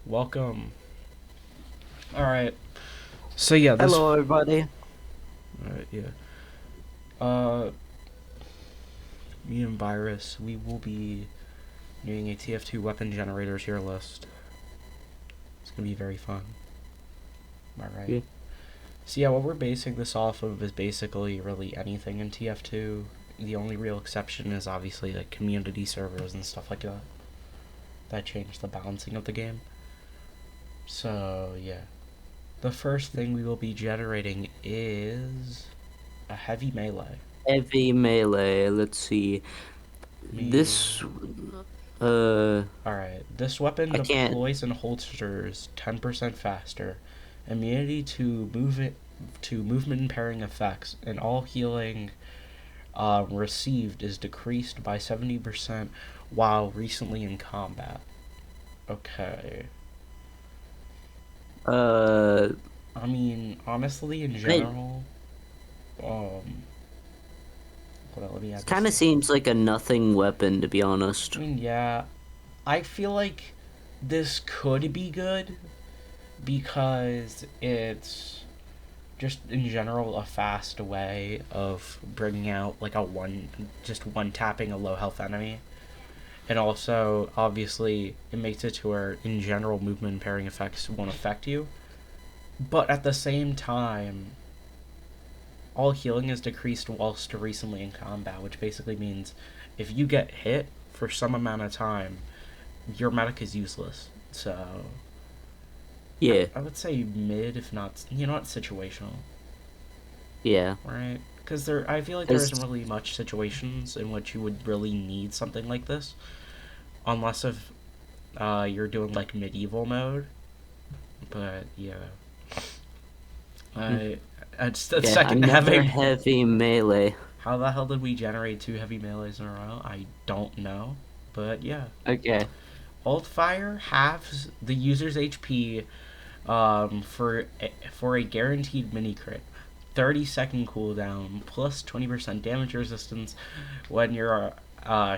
Welcome. Alright. So yeah, this Hello, everybody. Alright, yeah. Uh Me and Virus, we will be doing a TF2 Weapon Generator tier list. It's gonna be very fun. Am I right? Yeah. So yeah, what we're basing this off of is basically really anything in TF2. The only real exception is obviously like community servers and stuff like that. That changed the balancing of the game. So yeah. The first thing we will be generating is a heavy melee. Heavy melee. Let's see. Me. This, uh, Alright, this weapon I can't. deploys and holsters 10% faster. Immunity to movement impairing effects, and all healing received is decreased by 70% while recently in combat. Okay. Uh, I mean, honestly, in it general, um, hold on, let me add this kind of to. seems like a nothing weapon, to be I honest. mean, yeah, I feel like this could be good because it's just in general a fast way of bringing out like just one tapping a low health enemy. And also, obviously, it makes it to where, in general, movement impairing effects won't affect you. But at the same time, all healing is decreased whilst recently in combat, which basically means if you get hit for some amount of time, your medic is useless. So, Yeah, I would say mid, if not, not situational. yeah. Right? Because I feel like there isn't Cause really much situations in which you would really need something like this, unless if you're doing like medieval mode. But yeah, I it's the yeah, second another heavy. heavy melee. How the hell did we generate two heavy melees in a row? I don't know, but yeah. Okay. Alt fire halves the user's HP for a guaranteed mini crit. 30-second cooldown plus 20% damage resistance when your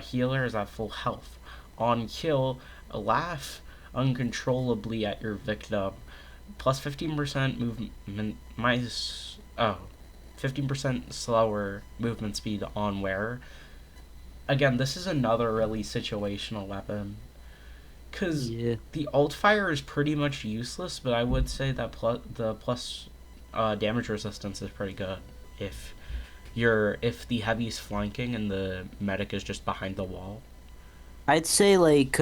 healer is at full health. On kill, laugh uncontrollably at your victim. Plus 15% movement minus 15% slower movement speed on wearer. Again, this is another really situational weapon because Yeah. the alt fire is pretty much useless, but I would say that the plus damage resistance is pretty good if the heavy's flanking and the medic is just behind the wall. I'd say like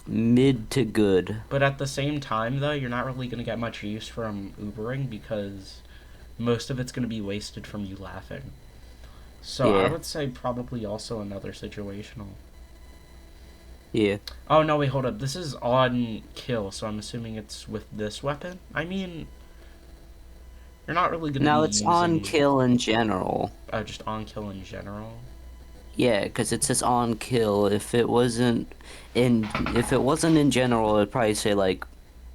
mid to good. But at the same time, though, you're not really going to get much use from Ubering because most of it's going to be wasted from you laughing. So I Yeah. would say probably also another situational. Yeah. Oh no, wait, hold up. This is on kill, so I'm assuming it's with this weapon. I mean, you're not really going to be Now it's on using kill in general. just on kill in general. Yeah, because it says on kill. If it wasn't in general, it'd probably say like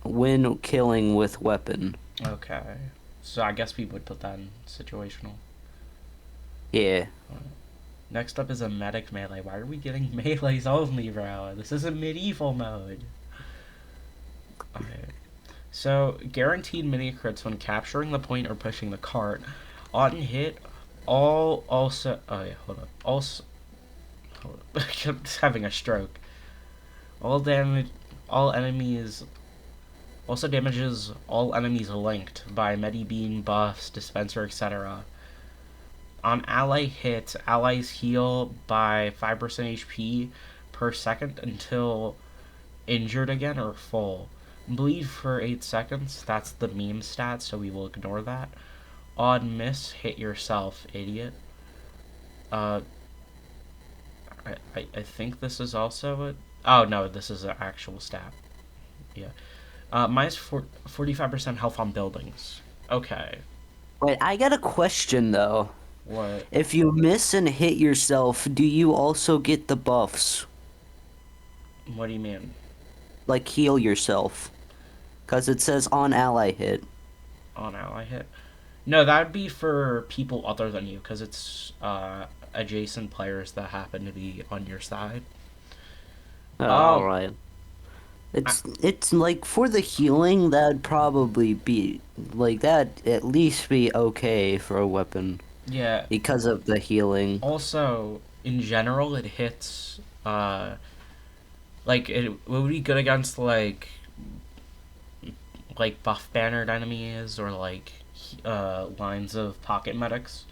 when killing with weapon. Okay. So I guess we would put that in situational. Yeah. Next up is a medic melee. Why are we getting melees only, bro? This is a medieval mode. Okay. So, guaranteed mini crits when capturing the point or pushing the cart. On hit, all also. Oh, yeah, hold up. Also. Hold up. I'm just having a stroke. All damage. All enemies. Also damages all enemies linked by Medibeam buffs, dispenser, etc. On ally hits, allies heal by 5% HP per second until injured again or full. Bleed for 8 seconds, that's the meme stat, so we will ignore that. Odd miss, hit yourself, idiot. Uh, I think this is also it. Oh no, this is an actual stat. Yeah. Minus 45% health on buildings. Okay. Wait, I got a question though. What? If you miss and hit yourself, do you also get the buffs? What do you mean? Like heal yourself? Because it says on ally hit. On ally hit? No, that would be for people other than you, because it's adjacent players that happen to be on your side. Oh, Um, alright. It's like for the healing, that'd probably be like that at least be okay for a weapon Yeah. because of the healing. Also, in general, it hits. Like it would be good against like buff bannered enemies or like lines of pocket medics.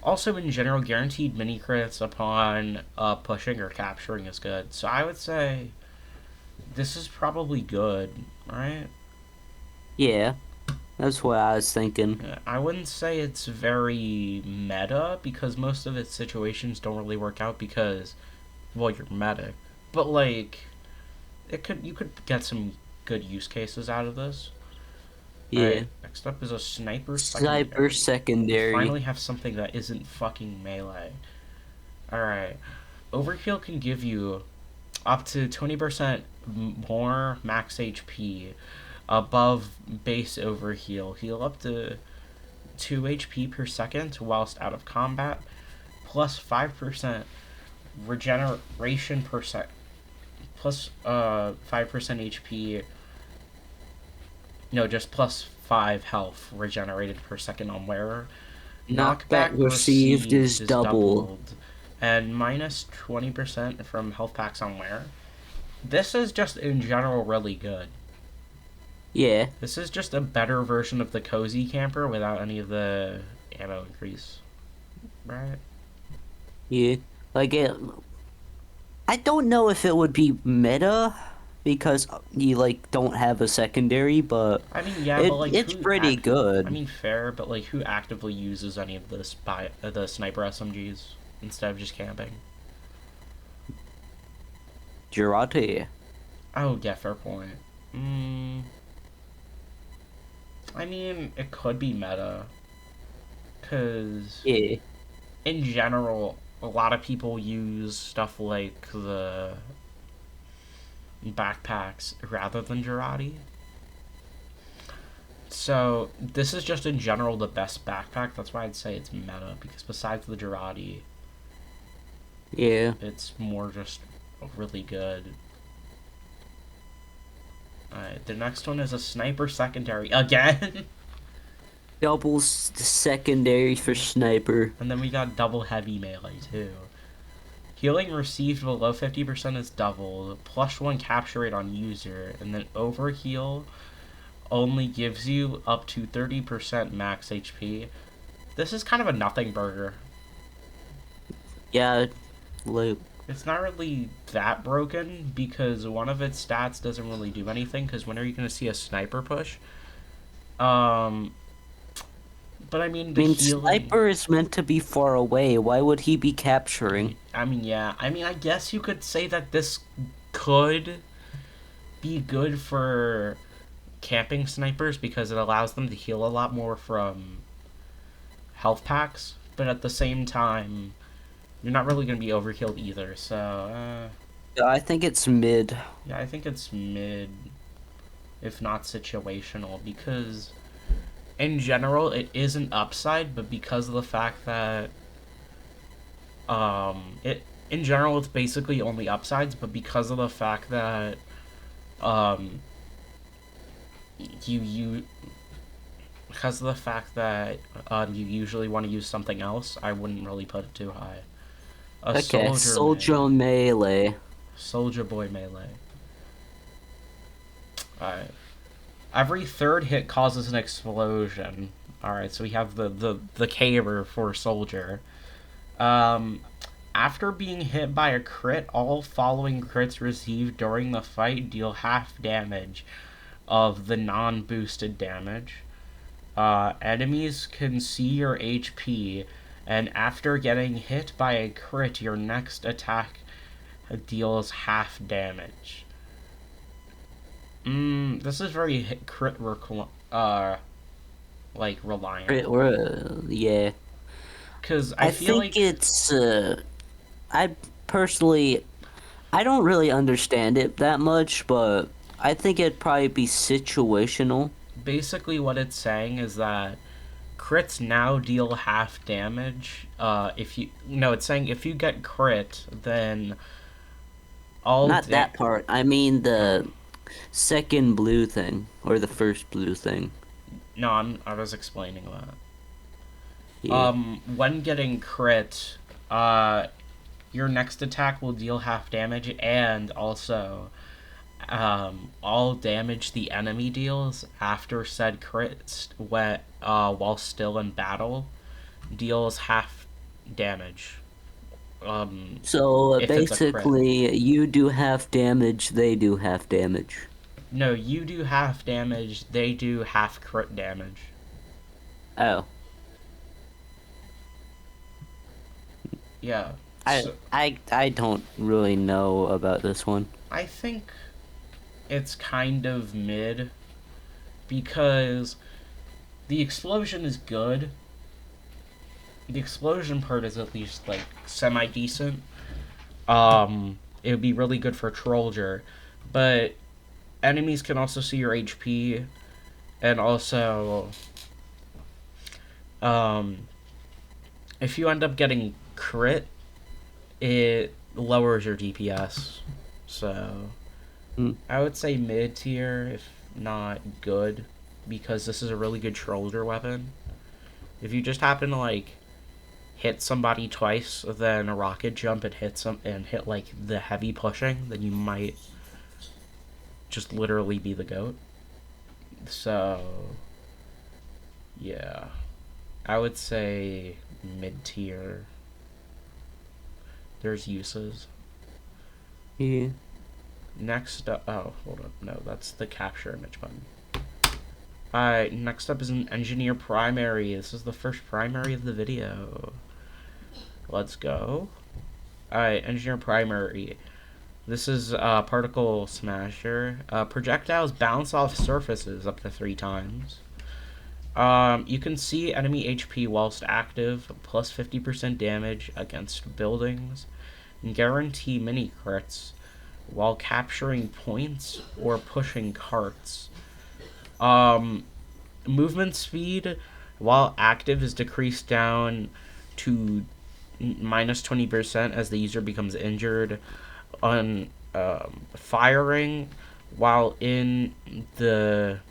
Also, in general, guaranteed mini crits upon pushing or capturing is good. So I would say this is probably good, right? Yeah, that's what I was thinking. Yeah, I wouldn't say it's very meta because most of its situations don't really work out because, well, you're medic. But like, you could get some good use cases out of this. All Yeah. right, next up is a sniper Sniper secondary. We secondary. finally have something that isn't fucking melee. All right, overkill can give you up to 20% more max HP above base overheal. Heal up to 2 HP per second whilst out of combat, plus 5% regeneration per sec, plus 5% HP. No, just plus 5 health regenerated per second on wearer. Knockback Knockback received received is is double. doubled, and minus 20% from health packs on wearer. This is just in general really good. Yeah. This is just a better version of the cozy camper without any of the ammo increase, right? Yeah. Like it I don't know if it would be meta because you like don't have a secondary, but I mean, yeah, but like it's pretty I good. mean, fair, but like who actively uses any of the sniper SMGs instead of just camping? Girate. Oh, yeah, fair point. Mm, I mean, it could be meta because Yeah. in general, a lot of people use stuff like the backpacks rather than Girardi. So this is just in general the best backpack. That's why I'd say it's meta because besides the Girardi, Yeah. it's more just really good. Alright, the next one is a sniper secondary again. Double secondary for sniper. And then we got double heavy melee too. Healing received below 50% is doubled, plus 1 capture rate on user, and then overheal only gives you up to 30% max HP. This is kind of a nothing burger. Yeah, like It's not really that broken because one of its stats doesn't really do anything because when are you going to see a sniper push? Um, but I mean, I the mean healing. sniper is meant to be far away. Why would he be capturing? I mean, yeah. I mean, I guess you could say that this could be good for camping snipers because it allows them to heal a lot more from health packs, but at the same time, you're not really going to be overkilled either. So, Yeah, I think it's mid. yeah, I think it's mid, if not situational, because in general it is an upside, but because of the fact that it in general it's basically only upsides, but because of the fact that um, you because of the fact that you usually want to use something else, I wouldn't really put it too high. A Okay, soldier man, soldier melee. soldier boy melee. Alright. Every third hit causes an explosion. Alright, so we have the caber for soldier. Um, After being hit by a crit, all following crits received during the fight deal half damage of the non boosted damage. Enemies can see your HP, and after getting hit by a crit, your next attack deals half damage. This is very like reliant Yeah. because I I feel think like it's I personally I don't really understand it that much, but I think it'd probably be situational. basically what it's saying is that crits now deal half damage. If you no, it's saying if you get crit, then All Not da- that part. I mean oh. the second blue thing or the first blue thing. No, I was explaining that. Yeah. When getting crit, your next attack will deal half damage, and also, all damage the enemy deals after said crit while still in battle deals half damage. So If it's a crit. basically, you do half damage, they do half damage. No, you do half damage, they do half crit damage. Oh, Yeah. I So I don't really know about this one. I think it's kind of mid because the explosion is good. The explosion part is at least like semi decent. It would be really good for Trollger, but enemies can also see your HP, and also, um, if you end up getting crit, it lowers your DPS. So Hmm. I would say mid tier, if not good, because this is a really good Trollger weapon. If you just happen to like hit somebody twice, then a rocket jump and hit like the heavy pushing, then you might just literally be the goat. So yeah, I would say mid tier. There's uses. Yeah. Next up, oh hold up, no, that's the capture image button. Alright, next up is an engineer primary. This is the first primary of the video. Let's go. Alright, engineer primary. This is particle smasher. Projectiles bounce off surfaces up to 3 times. You can see enemy HP whilst active, plus 50% damage against buildings, and guarantee mini crits while capturing points or pushing carts. Um, Movement speed while active is decreased down to minus 20% as the user becomes injured. On firing while in the,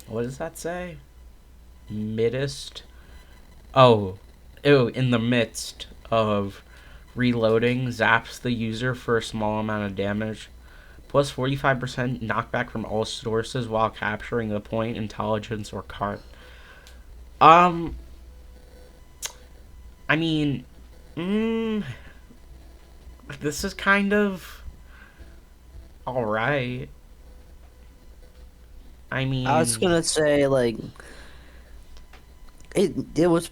what does that say? Midst. Oh, in the midst of reloading, zaps the user for a small amount of damage. Plus 45% knockback from all sources while capturing the point, intelligence, or cart. Um, I mean, mm, this is kind of alright. I I was mean, gonna say like it was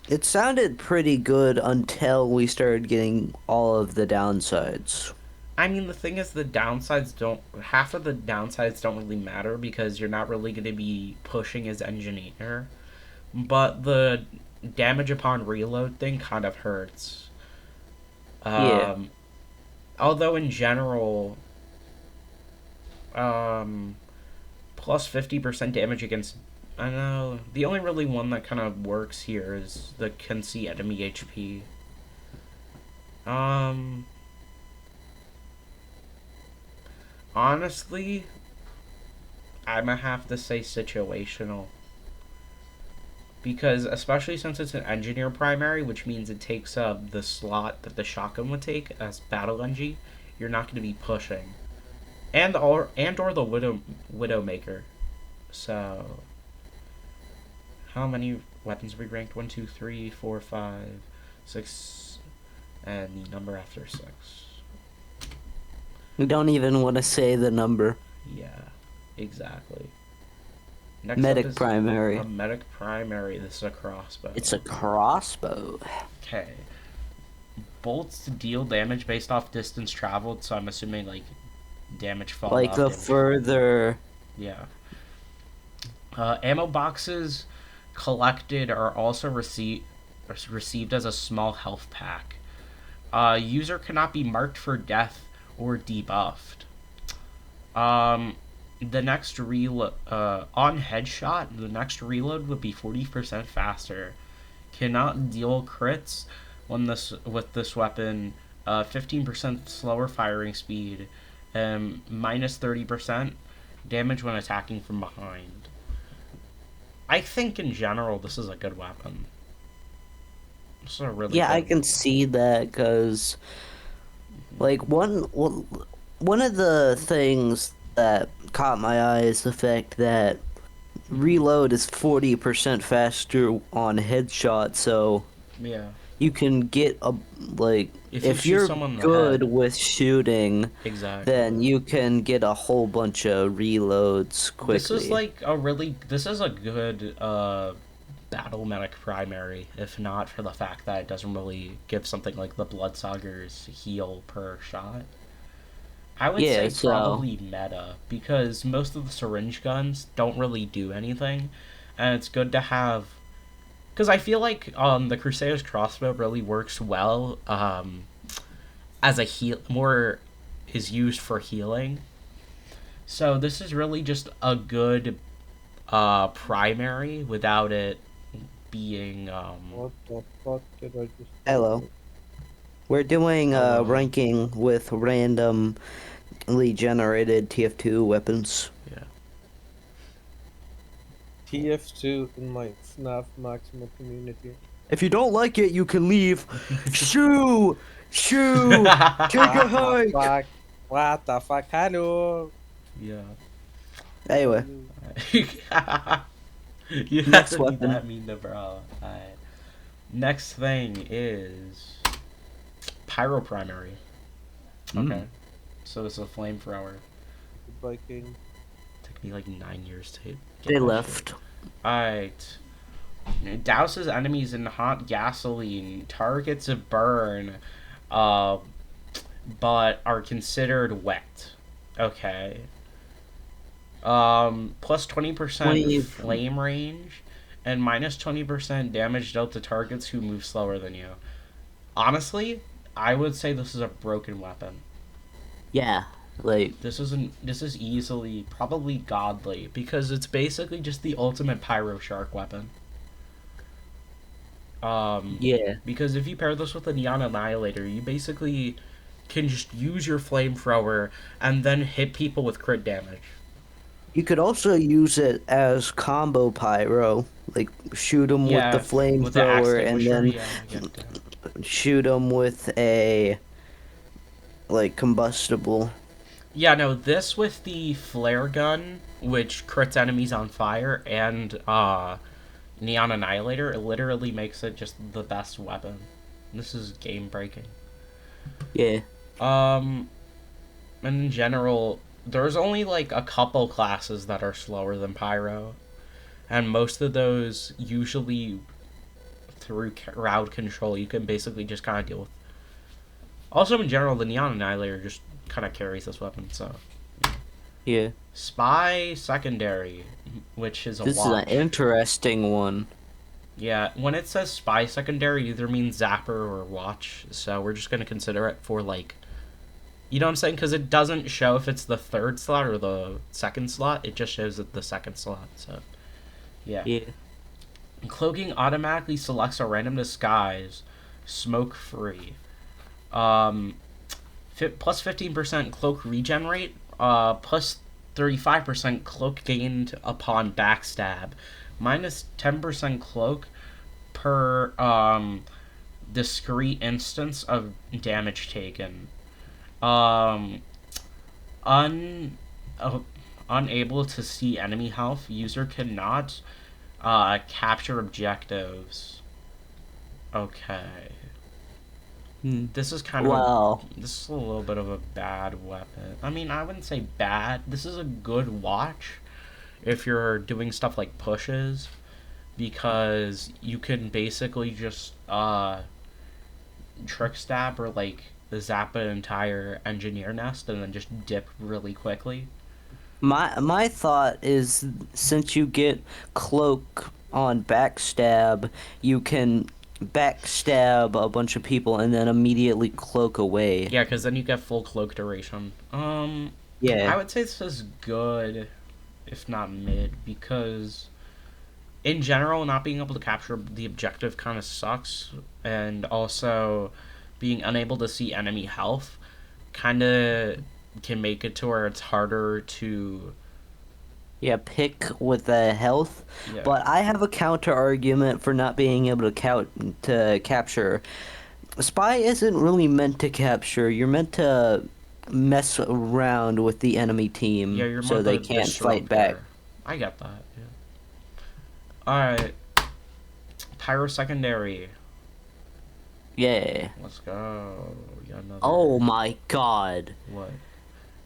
it sounded pretty good until we started getting all of the downsides. the thing is, the downsides don't. Half of the downsides don't really matter because you're not really going to be pushing as engineer. But the damage upon reload thing kind of hurts. Yeah. Um, Although in general, um, plus 50% damage against. I know the only really one that kind of works here is the can see enemy HP. Um, Honestly, I'm gonna have to say situational because especially since it's an engineer primary, which means it takes up the slot that the shotgun would take as battle engie. You're not going to be pushing, and or the widowmaker. So how many weapons we ranked? 1, 2, 3, 4, 5, 6, and the number after 6. We don't even want to say the number. Yeah, exactly. Next up Medic is a primary. medic primary. This is a crossbow. It's a crossbow. Okay. Bolts deal damage based off distance traveled, so I'm assuming like damage falling Like off the damage falling. further. Yeah. Ammo boxes collected are also received as a small health pack. User cannot be marked for death or debuffed. Um, the next reload on headshot, the next reload would be 40% faster. Cannot deal crits when this with this weapon 15% slower firing speed, minus 30% damage when attacking from behind. I think in general this is a good weapon. This is a really Yeah, I good can weapon. see that because, like, one of the things that caught my eye is the fact that reload is 40% faster on headshot, so Yeah. you can get a, like, If you if shoot you're someone in the good head, with shooting, exactly. then you can get a whole bunch of reloads This is quickly. like a really this is a good battle medic primary, if not for the fact that it doesn't really give something like the Bloodsucker's heal per shot. I would Yeah, say so probably meta because most of the syringe guns don't really do anything, and it's good to have because I feel like the Crusader's crossbow really works well as a heal more is used for healing. So this is really just a good primary without it being What the fuck did I just hello. open? We're doing hello. ranking with randomly generated TF2 weapons. Yeah. TF2 in my FNAF Maxima community. If you don't like it, you can leave. Shoo! Shoo! Take a What the hike! fuck? What the fuck? Hello! Yeah. Anyway, Hello. You have next to be weapon. that mean to bro. Alright. Next thing is pyro primary. Okay. Mm. So it's a flamethrower. Goodbye, King. Took me like 9 years to They get that shit. left. Alright. Douses enemies in hot gasoline. Targets burn, uh, but are considered wet. Okay. Plus 20% 20. flame range, and minus 20% damage dealt to targets who move slower than you. Honestly, I would say this is a broken weapon. Yeah, like, This is easily probably godly because it's basically just the ultimate pyro shark weapon. Um, yeah. because if you pair this with a neon annihilator, you basically can just use your flamethrower and then hit people with crit damage. You could also use it as combo pyro. Like, shoot them with the Yeah, with the axe flamethrower and extinguisher, then yeah, I get that. shoot them with a, like, combustible. Yeah, no, this with the flare gun, which crits enemies on fire, and neon annihilator, it literally makes it just the best weapon. This is game breaking. Yeah. Um, in general, there's only like a couple classes that are slower than pyro, and most of those usually through crowd control you can basically just kind of deal with. Also, in general, the neon annihilator just kind of carries this weapon. So, Yeah. spy secondary, which is a This is an watch. interesting one. Yeah, when it says spy secondary, either means zapper or watch. So we're just gonna consider it for like, you know what I'm saying? Because it doesn't show if it's the third slot or the second slot. It just shows it the second slot. So yeah. Yeah. Cloaking automatically selects a random disguise, smoke free. Um, plus 15% cloak regen rate. Plus 35% cloak gained upon backstab. Minus 10% cloak per discrete instance of damage taken. Um, un, uh, unable to see enemy health, user cannot capture objectives. Okay. Hmm. This is kind of a Wow. this is a little bit of a bad weapon. I mean, I wouldn't say bad. This is a good watch if you're doing stuff like pushes because you can basically just trick stab or like zap an entire engineer nest and then just dip really quickly. My thought is since you get cloak on backstab, you can backstab a bunch of people and then immediately cloak away. Yeah, because then you get full cloak duration. I Yeah. would say this is good, if not mid, because in general, not being able to capture the objective kind of sucks, and also being unable to see enemy health kind of can make it to where it's harder to. Yeah, pick with the health. Yeah. But I have a counter argument for not being able to capture. Spy isn't really meant to capture. You're meant to mess around with the enemy Yeah, team you're more so they the can't fight back. disruptor. I get that. Yeah. All right. Pyro secondary. Yeah. Let's go. We got another. Oh my god. What?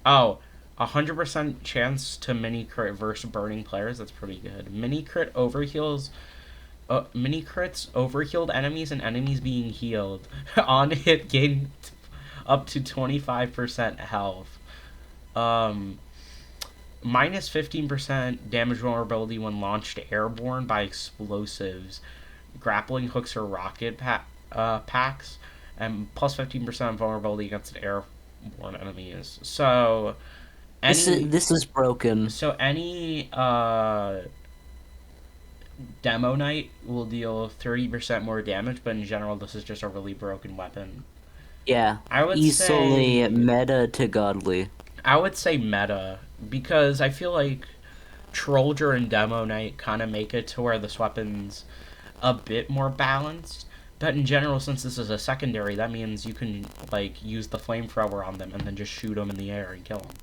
Oh, 100% chance to mini crit versus burning players. That's pretty good. Mini crit overheals. Mini crits overhealed enemies and enemies being healed. On hit gain up to 25% health. Minus 15% damage vulnerability when launched airborne by explosives, grappling hooks or rocket packs, and plus 15% vulnerability against airborne enemies. So, This is broken. any demo knight will deal 30% more damage, but in general, this is just a really broken weapon. Yeah. I would Easily say meta to godly. I would say meta because I feel like Trollger and Demo Knight kind of make it to where this weapon's a bit more balanced. But in general, since this is a secondary, that means you can like use the flamethrower on them and then just shoot them in the air and kill them.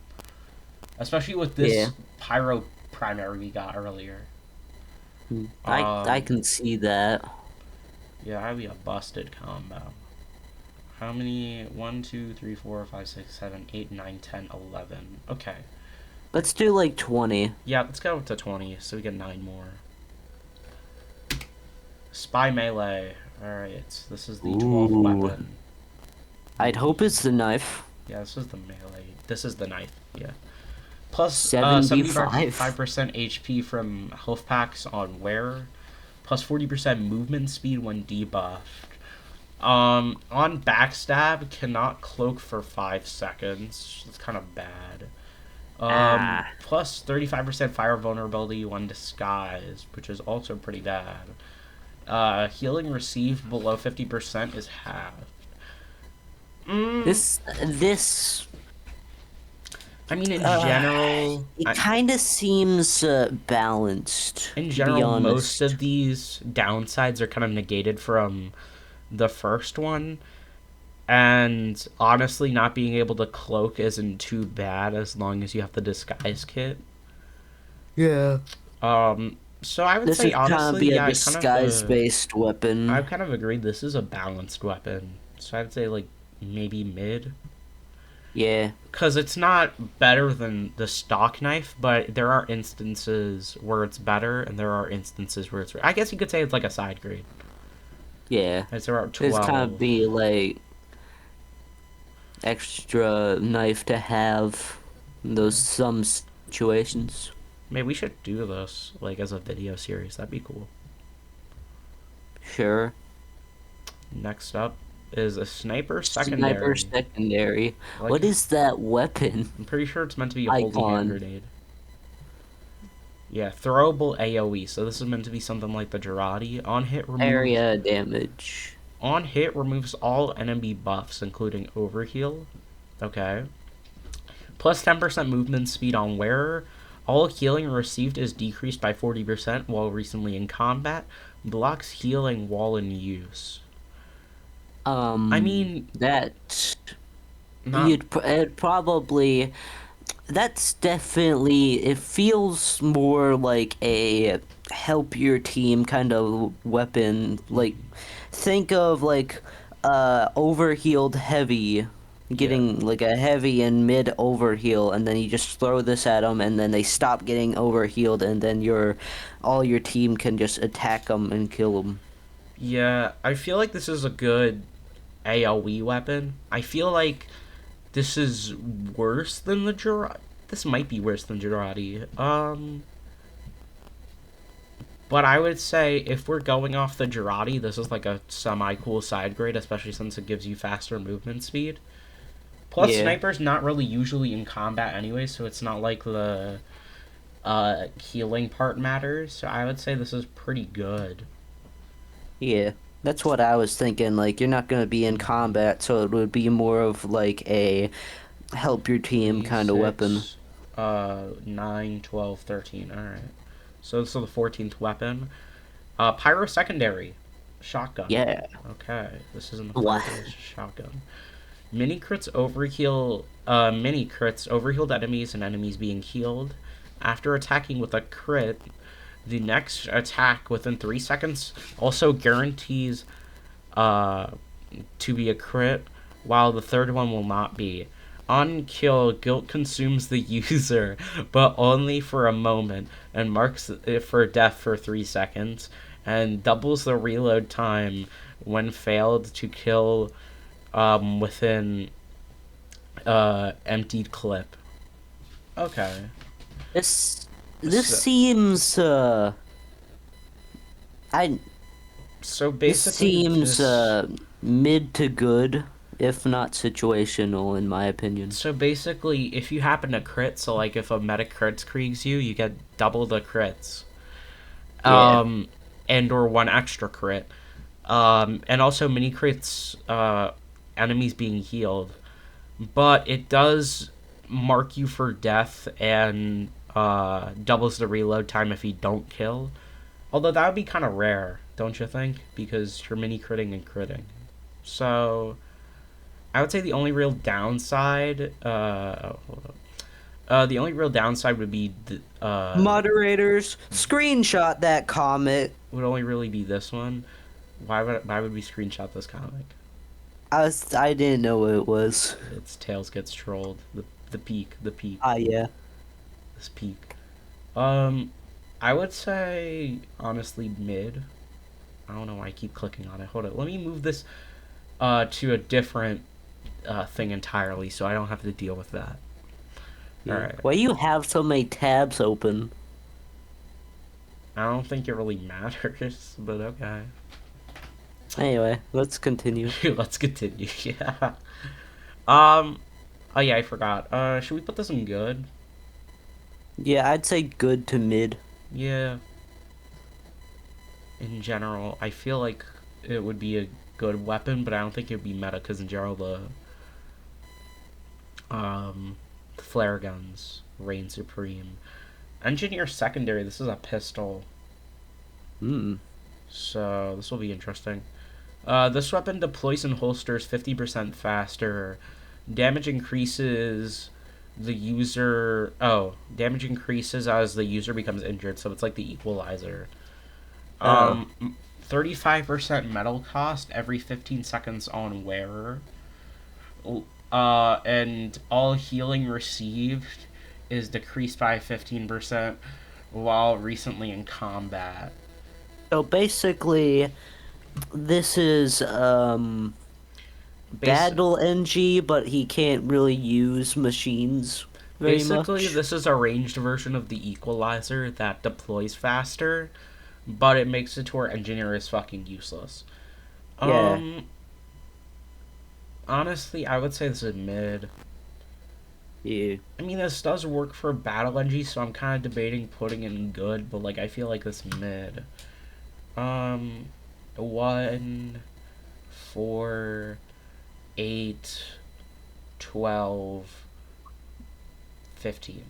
Especially with this pyro primary we got earlier. I can see that. Yeah, that'd be a busted combo. How many? 1, 2, 3, 4, 5, 6, 7, 8, 9, 10, 11. Okay. Let's do like 20. Yeah, let's go up to 20 so we get 9 more. Spy melee. Alright, this is the 12th weapon. I'd hope it's the knife. Yeah, this is the melee. This is the knife, yeah. Plus 75. 75% HP from health packs on wearer. Plus 40% movement speed when debuffed. On backstab, cannot cloak for 5 seconds. That's kind of bad. Plus 35% fire vulnerability when disguised, which is also pretty bad. Healing received below 50% is halved. This I mean, in general, it kind of seems balanced. in to general, be honest. most of these downsides are kind of negated from the first one. And honestly, not being able to cloak isn't too bad as long as you have the disguise kit. Yeah. So I would This say is kind of honestly, be a yeah, disguise-based weapon. I kind of agreed. This is a balanced weapon, so I'd say like maybe mid. Yeah. Because it's not better than the stock knife, but there are instances where it's better, and there are instances where it's. I guess you could say it's like a side grade. Yeah. As there are 12. It's kind of be like extra knife to have in those some situations. Maybe we should do this like as a video series. That'd be cool. Sure. Next up is a sniper secondary. Sniper secondary. Like What is that weapon? I'm pretty sure it's meant to be a holy hand Icon. grenade. Yeah, throwable AoE. So this is meant to be something like the Girardi. On hit, Area damage. On hit, removes all enemy buffs, including overheal. Okay. Plus 10% movement speed on wearer. All healing received is decreased by 40% while recently in combat. Blocks healing while in use. I mean, that not it'd probably. That's definitely. It feels more like a help your team kind of weapon. Like, think of like overhealed heavy, getting like a heavy and mid overheal, and then you just throw this at them, and then they stop getting overhealed, and then all your team can just attack them and kill them. Yeah, I feel like this is a good AoE weapon. I feel like this is worse than the Girardi. This might be worse than Girardi. But I would say if we're going off the Girardi, this is like a semi-cool side grade, especially since it gives you faster movement speed. Plus, Sniper's not really usually in combat anyway, so it's not like the healing part matters. So I would say this is pretty good. Yeah. That's what I was thinking. Like, you're not gonna be in combat, so it would be more of like a help your team Three, kind of weapon. 6, 9, 12, 13. Alright. So this is the 14th weapon. Pyro secondary. Shotgun. Yeah. Okay. This isn't the What? fire-based shotgun. Mini crits overhealed enemies and enemies being healed. After attacking with a crit, the next attack within 3 seconds also guarantees to be a crit, while the third one will not be. On kill, guilt consumes the user, but only for a moment, and marks it for death for 3 seconds, and doubles the reload time when failed to kill within emptied clip. Okay. This this So, seems I so this basically, seems this. mid to good, if not situational, in my opinion. So basically, if you happen to crit, so like if a medic crits Kriegs you, you get double the crits. Yeah. Um, and or one extra crit. And also mini crits, enemies being healed. But it does mark you for death and doubles the reload time if you don't kill. Although that would be kind of rare, don't you think? Because you're mini critting and critting. So I would say the only real downside. Hold up. The only real downside would be Moderators, screenshot that comment. would only really be this one. Why would we screenshot this comic? I didn't know what it was. It's Tails gets trolled. The peak. Ah, yeah. This peak. Um, I would say honestly mid. I don't know why I keep clicking on it. Hold it. Let me move this to a different thing entirely, so I don't have to deal with that. All Yeah. right. Why you have so many tabs open? I don't think it really matters, but okay. Anyway, let's continue. Let's continue. Yeah. Um. Oh yeah, I forgot. Should we put this in good? Yeah, I'd say good to mid. Yeah. In general, I feel like it would be a good weapon, but I don't think it would be meta because in general the flare guns reign supreme. Engineer secondary. This is a pistol, Hmm. so this will be interesting. This weapon deploys and holsters 50% faster. Damage increases damage increases as the user becomes injured, so it's like the equalizer. Oh. 35% metal cost every 15 seconds on wearer. And all healing received is decreased by 15% while recently in combat. So basically, this is Basi- battle NG, but he can't really use machines very Basically, much. this is a ranged version of the equalizer that deploys faster, but it makes it to where engineer is fucking useless. Yeah. Um, honestly, I would say this is mid. Yeah. I mean, this does work for battle NG, so I'm kind of debating putting it in good, but like I feel like this mid. Um, 1, 4, 8, 12, 15.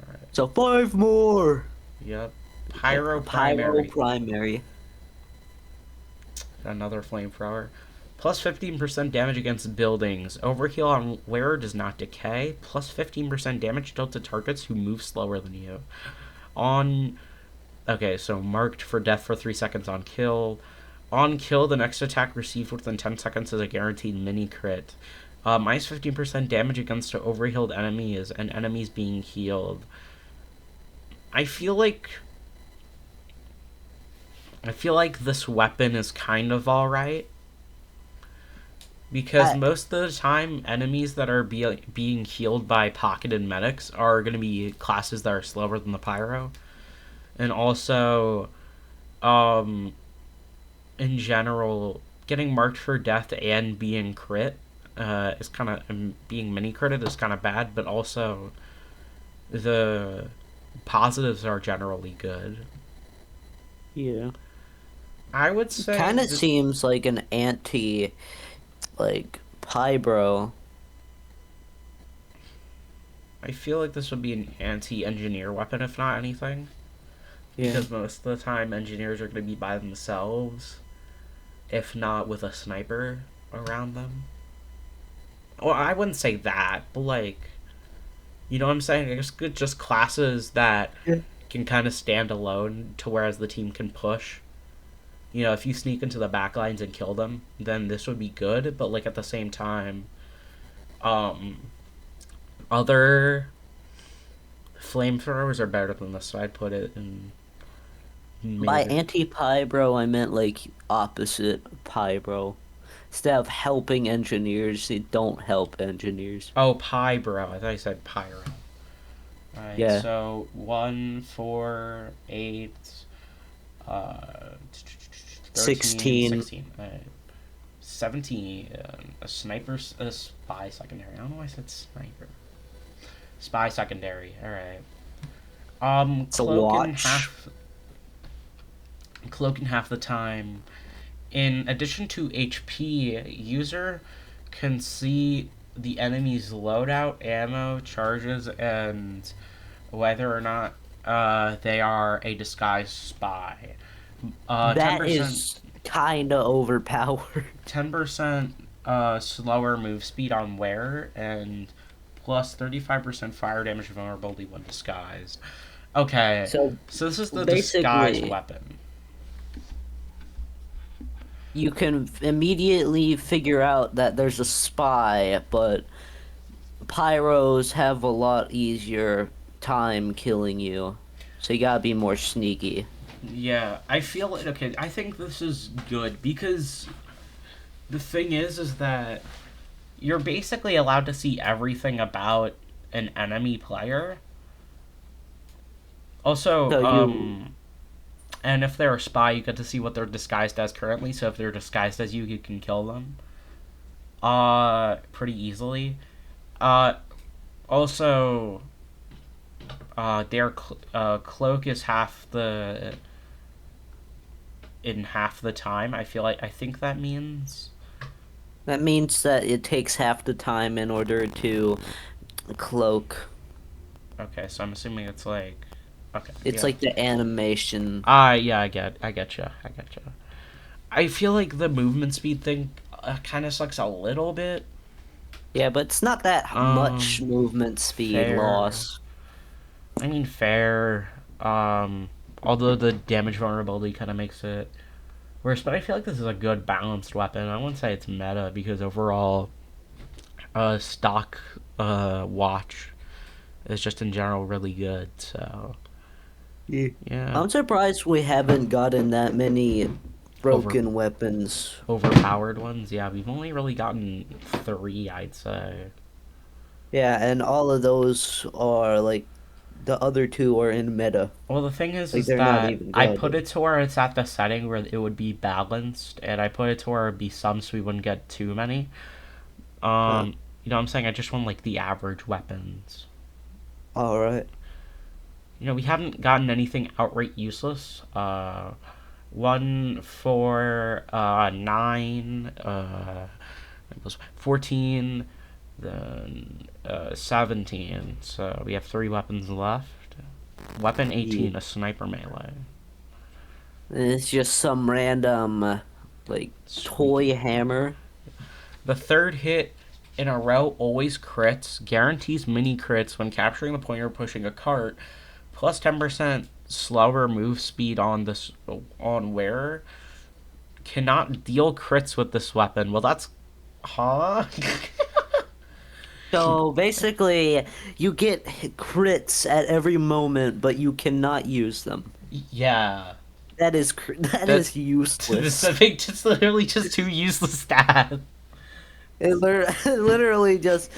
All right. So 5 more. Yep. Pyro Pyro primary. primary. Another flamethrower. Plus 15% damage against buildings. Overheal on wearer does not decay. Plus 15% damage dealt to targets who move slower than you. On. Okay, so marked for death for 3 seconds on kill. On kill, the next attack received within 10 seconds is a guaranteed mini crit. Minus 15% damage against overhealed enemies and enemies being healed. I feel like. I feel like this weapon is kind of alright. Because I, most of the time, enemies that are being healed by pocketed medics are going to be classes that are slower than the pyro. And also, um, in general, getting marked for death and being crit is kind of being mini critted is kind of bad, but also the positives are generally good. yeah. I would say Kind of seems like an anti, like, Pybro. I feel like this would be an anti-engineer weapon, if not anything. Yeah. Because most of the time, engineers are going to be by themselves, if not with a sniper around them. Well, I wouldn't say that, but like, you know what I'm saying? Just classes that Yeah. can kind of stand alone, to whereas the team can push. You know, if you sneak into the back lines and kill them, then this would be good. But like at the same time, um, other flamethrowers are better than this, so I'd put it in By maybe. anti-Pybro, I meant like opposite Pybro. Instead of helping engineers, they don't help engineers. Oh, Pi Bro. I thought you said Pyro. Alright, Yeah. so 1, 4, 8, uh, 13, 16. 16. 17. A sniper, a spy secondary. I don't know why I said sniper. Spy secondary. Alright. It's a watch. Cloak in half the time. In addition to HP, user can see the enemy's loadout, ammo, charges, and whether or not they are a disguised spy. That 10%, is kinda overpowered. 10% slower move speed on wear, and plus 35% fire damage vulnerability when disguised. Okay, So so this is the disguised basically, weapon. you can immediately figure out that there's a spy, but pyros have a lot easier time killing you. So you gotta be more sneaky. Yeah, I feel like, okay, I think this is good because the thing is that you're basically allowed to see everything about an enemy player. Also, So you and if they're a spy, you get to see what they're disguised as currently. So if they're disguised as you can kill them. Pretty easily. Uh, also, their cloak is in half the time. I think that means. that means that it takes half the time in order to cloak. Okay, so I'm assuming it's like. Okay. It's Yeah. like the animation. Yeah, I get you. I feel like the movement speed thing kind of sucks a little bit. Yeah, but it's not that much Um, movement speed fair. loss. I mean, fair. Although the damage vulnerability kind of makes it worse, but I feel like this is a good balanced weapon. I wouldn't say it's meta because overall, stock watch is just in general really good. So Yeah. yeah, I'm surprised we haven't gotten that many over broken weapons. overpowered ones. Yeah, we've only really gotten 3, I'd say. Yeah, and all of those are like the other two are in meta. Well, the thing Like is they're not that even I put good. it to where it's at the setting where it would be balanced, and I put it to where it'd be some, so we wouldn't get too many. Huh. You know what I'm saying? I just want like the average weapons. All right. You know, we haven't gotten anything outright useless. 1 for 9, it was 14, then 17. So we have 3 weapons left. Weapon Yeah. 18, a sniper melee. It's just some random like Squeaky. toy hammer. The third hit in a row always crits, guarantees mini crits when capturing the point or pushing a cart, plus 10% slower move speed on wearer. Cannot deal crits with this weapon. Well, that's huh? So basically, you get crits at every moment, but you cannot use them. Yeah. That That is this useless. just literally just 2 useless stats. Literally just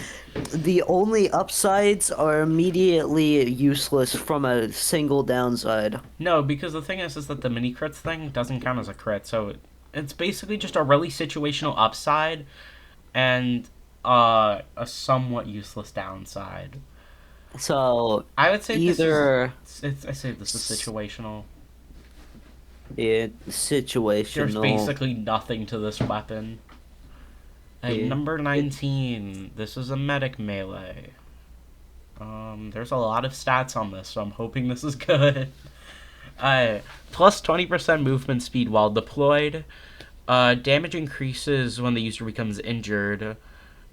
the only upsides are immediately useless from a single downside. No, because the thing is that the mini crits thing doesn't count as a crit, so it's basically just a really situational upside and a somewhat useless downside. So I would say this is either I say this is situational. Yeah, There's situational. basically nothing to this weapon. Yeah. Number 19. This is a medic melee. There's a lot of stats on this, so I'm hoping this is good. Plus 20% movement speed while deployed. Damage increases when the user becomes injured.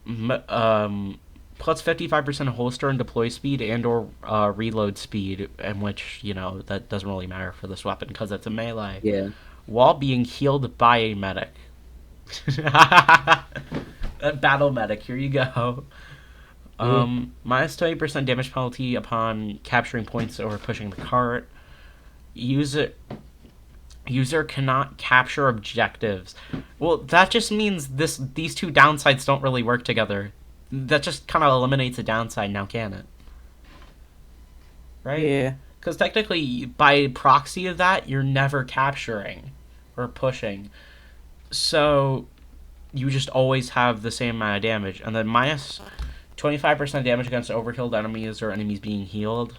Plus 55% holster and deploy speed and or reload speed, in which, that doesn't really matter for this weapon because it's a melee. Yeah. While being healed by a medic. A battle medic, here you go. Yeah. Minus 20% damage penalty upon capturing points or pushing the cart. User cannot capture objectives. Well, that just means these two downsides don't really work together. That just kind of eliminates a downside now, can it? Right? Yeah. Because technically, by proxy of that, you're never capturing or pushing. So you just always have the same amount of damage. And then minus 25% damage against overkilled enemies or enemies being healed.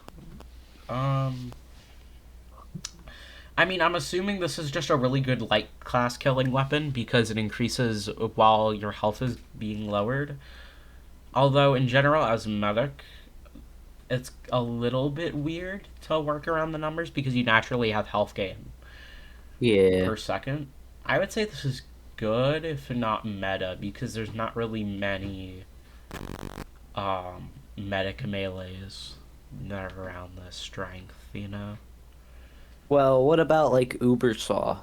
I mean, I'm assuming this is just a really good light class killing weapon because it increases while your health is being lowered. Although, in general, as medic, it's a little bit weird to work around the numbers because you naturally have health gain Yeah. per second. I would say this is good, if not meta, because there's not really many medic melees that are around this strength. Well, what about like Uber Saw? I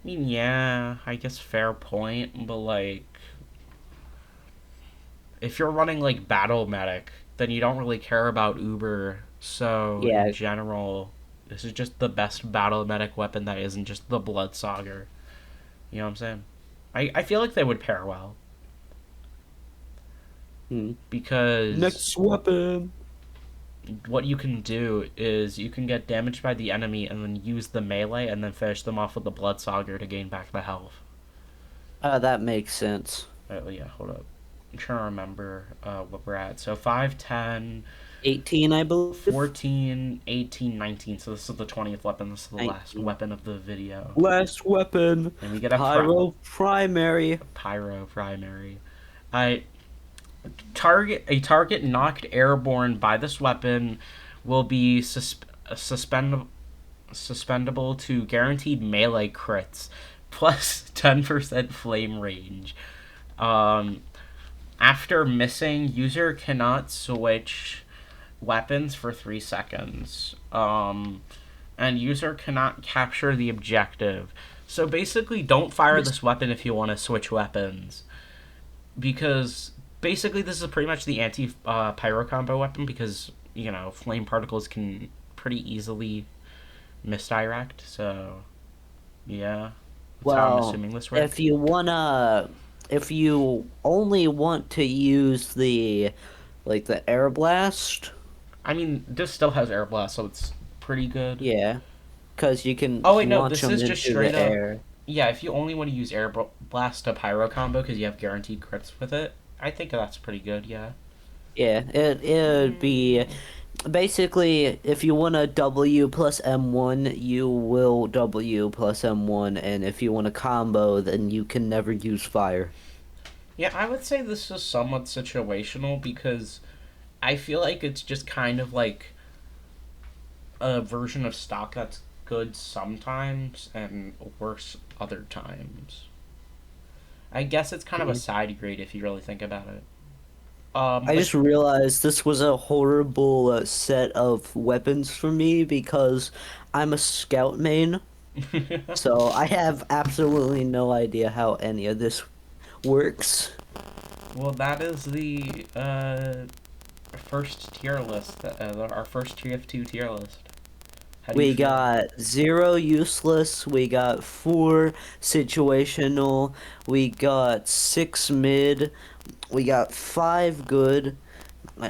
mean, yeah, I guess fair point, but like, if you're running like battle medic, then you don't really care about Uber. So in Yeah. general, this is just the best battle medic weapon that isn't just the Bloodsager. You know what I'm saying? I feel like they would pair well Hmm. because Next weapon. what you can do is you can get damaged by the enemy and then use the melee and then finish them off with the Bloodsager to gain back the health. That makes sense. Oh yeah, hold up. I'm trying to remember what we're at. So 5, 10, 18, I believe. 14, 18, 19. So this is the 20th weapon. This is the last 19. weapon of the video. Last weapon. And we get a Pyro primary. pyro primary. I a target knocked airborne by this weapon will be suspendable to guaranteed melee crits plus 10% flame range. After missing, user cannot switch weapons for 3 seconds. And user cannot capture the objective. So basically, don't fire this weapon if you want to switch weapons. Because basically, this is pretty much the anti-pyro combo weapon because, flame particles can pretty easily misdirect. So, yeah. That's how I'm Well, assuming this works. if you only want to use the air blast, I mean, this still has air blast, so it's pretty good. yeah, because you can Oh wait, no, launch this them is into just straight the up. air. Yeah, if you only want to use air blast to pyro combo because you have guaranteed crits with it, I think that's pretty good. Yeah. Yeah, it'd be basically if you want to W plus M1, you will W plus M1, and if you want a combo, then you can never use fire. Yeah, I would say this is somewhat situational because I feel like it's just kind of like a version of stock that's good sometimes and worse other times. I guess it's kind of a side grade if you really think about it. I But just realized this was a horrible set of weapons for me because I'm a scout main, so I have absolutely no idea how any of this works. well, that is the first tier list, our first TF2 tier list. How do you We feel? got 0 useless, we got 4 situational, we got 6 mid, we got 5 good,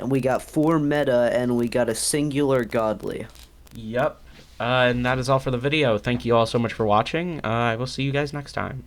we got 4 meta, and we got a singular godly. Yep. And that is all for the video. Thank you all so much for watching. I will see you guys next time.